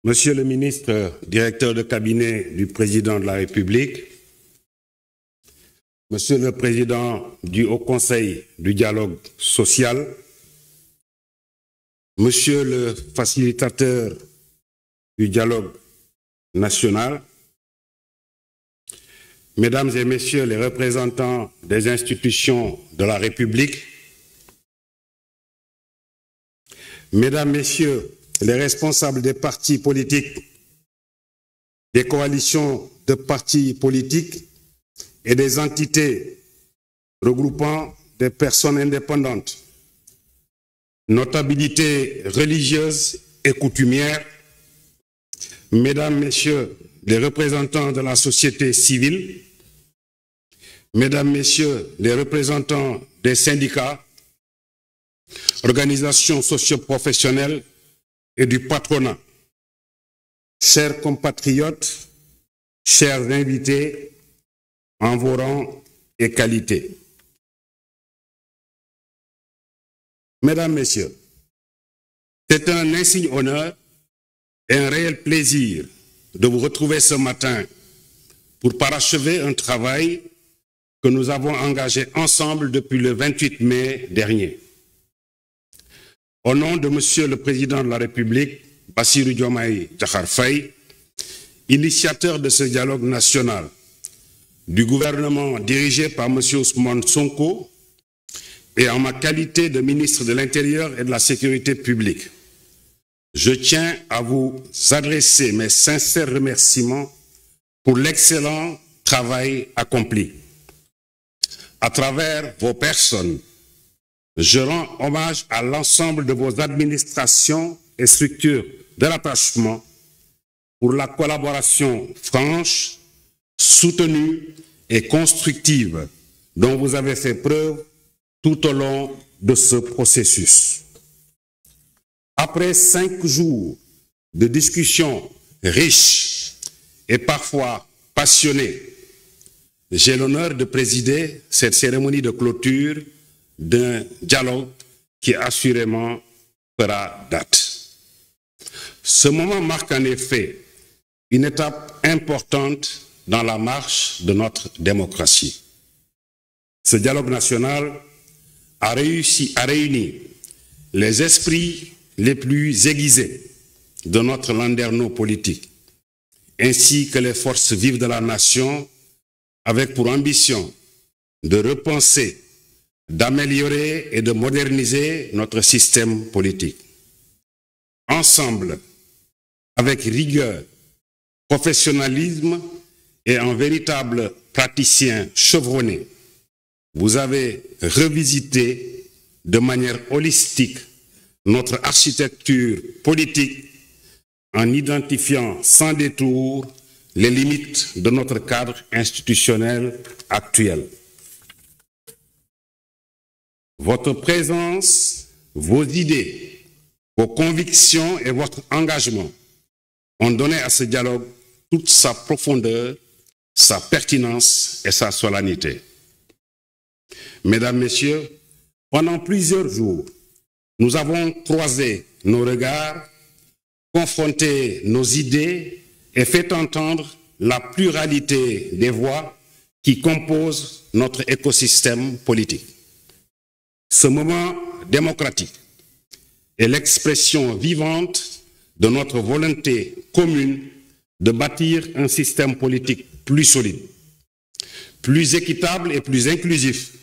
Monsieur le ministre, directeur de cabinet du président de la République, Monsieur le président du Haut Conseil du dialogue social, Monsieur le facilitateur du dialogue national, Mesdames et Messieurs les représentants des institutions de la République, Mesdames, Messieurs les responsables des partis politiques, des coalitions de partis politiques et des entités regroupant des personnes indépendantes, notabilités religieuses et coutumières, Mesdames, Messieurs les représentants de la société civile, Mesdames, Messieurs les représentants des syndicats, organisations socio-professionnelles et du patronat, chers compatriotes, chers invités, en vos rangs et qualités. Mesdames, Messieurs, c'est un insigne honneur et un réel plaisir de vous retrouver ce matin pour parachever un travail que nous avons engagé ensemble depuis le 28 mai dernier. Au nom de Monsieur le Président de la République, Bassirou Diomaye Diakhar Faye, initiateur de ce dialogue national, du gouvernement dirigé par Monsieur Ousmane Sonko et en ma qualité de ministre de l'Intérieur et de la Sécurité publique, je tiens à vous adresser mes sincères remerciements pour l'excellent travail accompli. À travers vos personnes, je rends hommage à l'ensemble de vos administrations et structures de rattachement pour la collaboration franche, soutenue et constructive dont vous avez fait preuve tout au long de ce processus. Après 5 jours de discussions riches et parfois passionnées, j'ai l'honneur de présider cette cérémonie de clôture d'un dialogue qui assurément fera date. Ce moment marque en effet une étape importante dans la marche de notre démocratie. Ce dialogue national a réuni les esprits les plus aiguisés de notre landerneau politique, ainsi que les forces vives de la nation, avec pour ambition de repenser, d'améliorer et de moderniser notre système politique. Ensemble, avec rigueur, professionnalisme et un véritable praticien chevronné, vous avez revisité de manière holistique notre architecture politique en identifiant sans détour les limites de notre cadre institutionnel actuel. Votre présence, vos idées, vos convictions et votre engagement ont donné à ce dialogue toute sa profondeur, sa pertinence et sa solennité. Mesdames, Messieurs, pendant plusieurs jours, nous avons croisé nos regards, confronté nos idées et fait entendre la pluralité des voix qui composent notre écosystème politique. Ce moment démocratique est l'expression vivante de notre volonté commune de bâtir un système politique plus solide, plus équitable et plus inclusif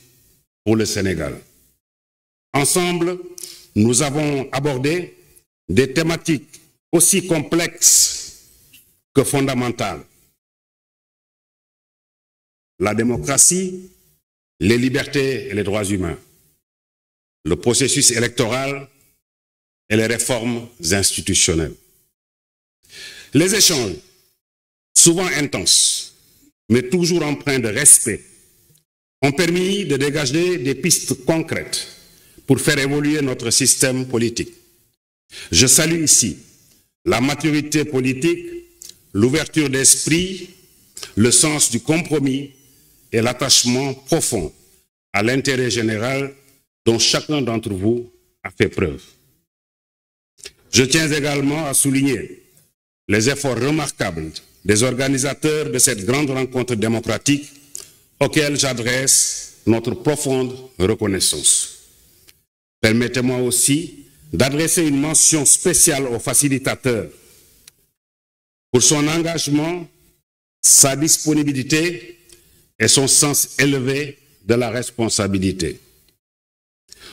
pour le Sénégal. Ensemble, nous avons abordé des thématiques aussi complexes que fondamentales. La démocratie, les libertés et les droits humains, le processus électoral et les réformes institutionnelles. Les échanges, souvent intenses, mais toujours empreints de respect, ont permis de dégager des pistes concrètes pour faire évoluer notre système politique. Je salue ici la maturité politique, l'ouverture d'esprit, le sens du compromis et l'attachement profond à l'intérêt général dont chacun d'entre vous a fait preuve. Je tiens également à souligner les efforts remarquables des organisateurs de cette grande rencontre démocratique auxquels j'adresse notre profonde reconnaissance. Permettez-moi aussi d'adresser une mention spéciale au facilitateur pour son engagement, sa disponibilité et son sens élevé de la responsabilité.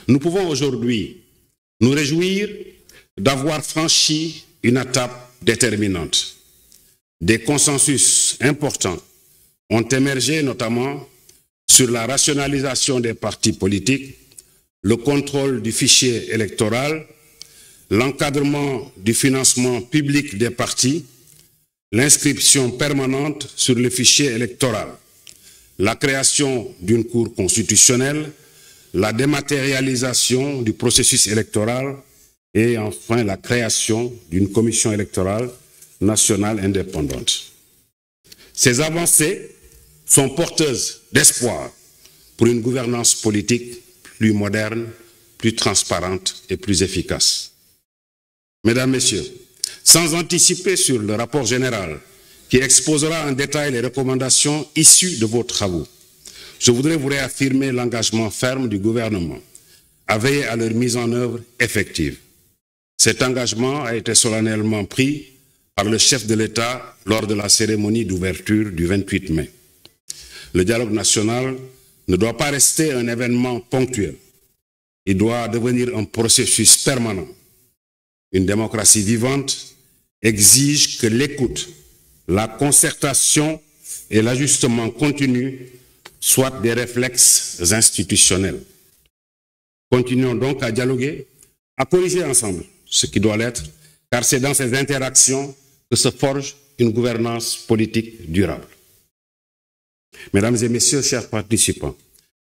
Nous pouvons aujourd'hui nous réjouir d'avoir franchi une étape déterminante. Des consensus importants ont émergé notamment sur la rationalisation des partis politiques, le contrôle du fichier électoral, l'encadrement du financement public des partis, l'inscription permanente sur le fichier électoral, la création d'une cour constitutionnelle, la dématérialisation du processus électoral et enfin la création d'une commission électorale nationale indépendante. Ces avancées sont porteuses d'espoir pour une gouvernance politique plus moderne, plus transparente et plus efficace. Mesdames, Messieurs, sans anticiper sur le rapport général qui exposera en détail les recommandations issues de vos travaux, je voudrais vous réaffirmer l'engagement ferme du gouvernement à veiller à leur mise en œuvre effective. Cet engagement a été solennellement pris par le chef de l'État lors de la cérémonie d'ouverture du 28 mai. Le dialogue national ne doit pas rester un événement ponctuel. Il doit devenir un processus permanent. Une démocratie vivante exige que l'écoute, la concertation et l'ajustement continu soient des réflexes institutionnels. Continuons donc à dialoguer, à corriger ensemble ce qui doit l'être, car c'est dans ces interactions que se forge une gouvernance politique durable. Mesdames et Messieurs, chers participants,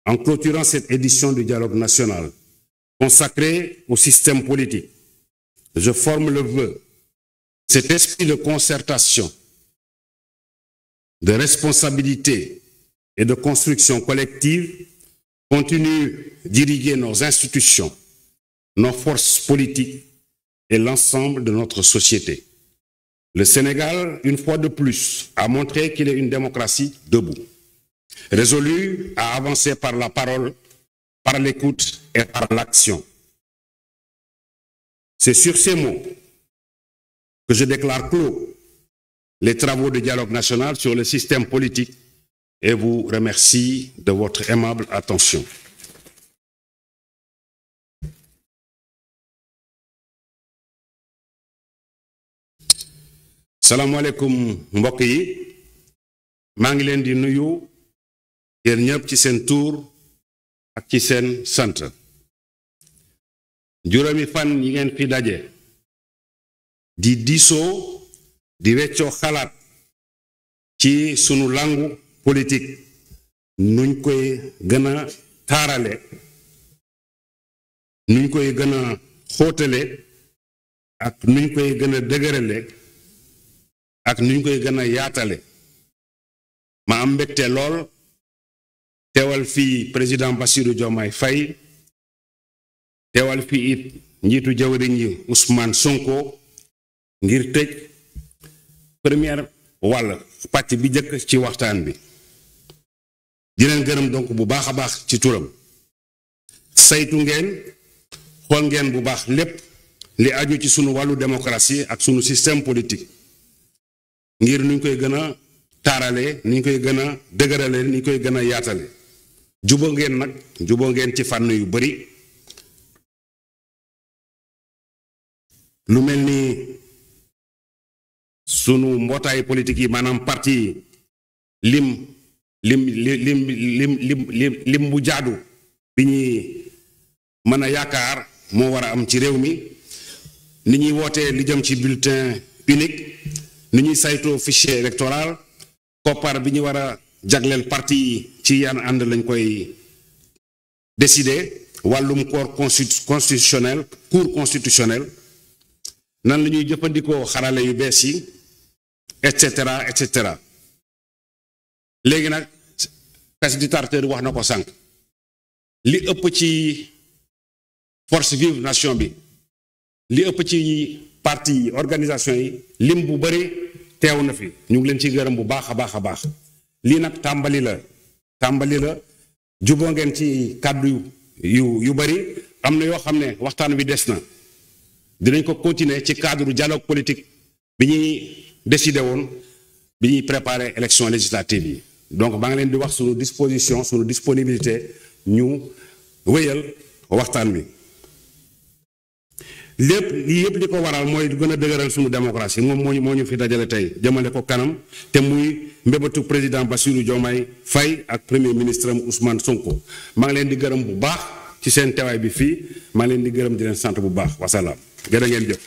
en clôturant cette édition du dialogue national consacrée au système politique, je forme le vœu, cet esprit de concertation, de responsabilité et de construction collective continue d'irriguer nos institutions, nos forces politiques et l'ensemble de notre société. Le Sénégal, une fois de plus, a montré qu'il est une démocratie debout, résolue à avancer par la parole, par l'écoute et par l'action. C'est sur ces mots que je déclare clos les travaux du dialogue national sur le système politique et vous remercie de votre aimable attention. salaamaaleykum mbokk yi maa ngi leen di nuyu yéen ñëpp ci seen tur ak ci seen sant juróomi fan yi ngeen fi daje di diisoo di weccoo xalaat ci sunu langu politique nuñ koy gën a taarale nuñ koy gën a xóotale ak nuñ koy gën a dëgërale ak nuñ koy gën a yaatale ma am mbégte lool teewal fii président Bassirou Diomaye Faye teewal fii it njiitu jawriñ yi Ousmane Sonko ngir tëj première wàll pàcc bi njëkk ci waxtaan bi di leen gërëm donc bu baax a baax ci turam saytu ngeen xool ngeen bu baax lépp li aju ci sunu wàllu démocratie ak sunu système politique ngir nuñ koy gën a taarale niñ koy gën a dëgërale niñ koy gën a yaatale juboo ngeen ci fànn yu bari lu mel ni sunu mbootaay politique yi maanaam parti lim bu jaadu bi ñuy mën a yaakaar moo war a am ci réew mi ni ñuy wootee li jëm ci bulletin unique ni ñuy saytoo fichier électoral koppar bi ñu war a jagleel parti yi ci yan ànd lañ koy décider wàllum cour constitutionnel nan la ñuy jëfandikoo xarale yu bees yi et cetera et cetera léegi nag facilitateur wax na ko sànq li ëpp ci force vive nation bi li ëpp ci parti organisation yi lim bu bëri teew na fi ñu ngi leen ci gërëm bu baax a baax a baax lii nag tàmbali la juboo ngeen ci kàddu yu bëri am na yoo xam ne waxtaan wi des na dinañ ko continuer ci cadre dialogue politique bi ñuy décidé woon bi ñuy préparer élection législative yi donc maa ngi leen di wax suñu disposition suñu disponibilité ñu wéyal waxtaan wi lépp lii yëpp li ko waral mooy gën a dëgëral suñu démocratie moom moo ñu fi dajale tey jëmale ko kanam te muy mbébatu président Bassirou Diomaye Faye ak premier ministre am Ousmane Sonko maa ngi leen di gërëm bu baax ci seen teewaay bi fii maa ngi leen di gërëm di leen sant bu baax wasalaam jërë ngeen jëf